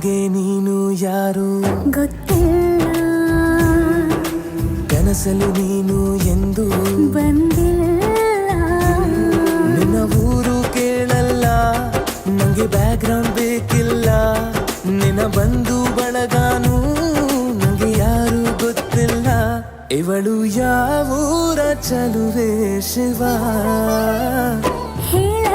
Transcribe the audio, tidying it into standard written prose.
ನನಗೆ ನೀನು ಯಾರು ಗೊತ್ತಿಲ್ಲ, ಕನಸಲು ನೀನು ಎಂದು ಬಂದಿಲ್ಲ. ನಿನ್ನ ಊರು ಕೇಳಲ್ಲ, ನಂಗೆ ಬ್ಯಾಕ್ಗ್ರೌಂಡ್ ಬೇಕಿಲ್ಲ. ನಿನ್ನ ಬಂಧು ಬಳಗಾನು ನಂಗೆ ಯಾರು ಗೊತ್ತಿಲ್ಲ. ಇವಳು ಯಾವೂರ ಚಲುವೆ ಶಿವ ಹೇಳ